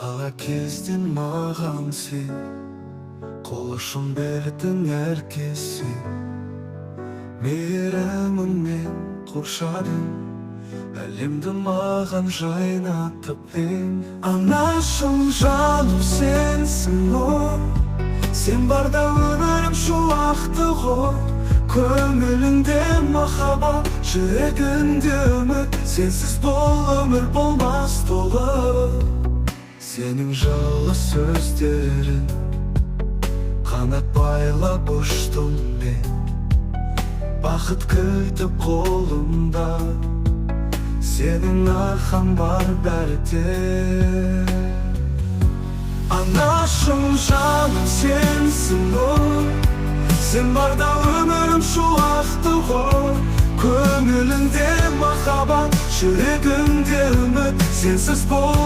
Bala kezdin mağan sen, Қолышын бердің әркесі. Мейірімің мен қоршадың, әлемді маған жайнатып ең. Анашым жаным сенсің ғой, сен барда өмірім шуақты ғой. Көңіліңде махаббат, жүрегіңде үміт, сенсіз бұл өмір болмас толы. Сенің жылы сөздерің қанат байлап ұштым мен, бақыт күтіп қолымда, сенің арқаң бар бәріде. Анашым жаным сенсің ғой, сен барда өмірім шуақты ғой. Көңіліңде махаббат, жүрегіңде үміт, сенсіз бұл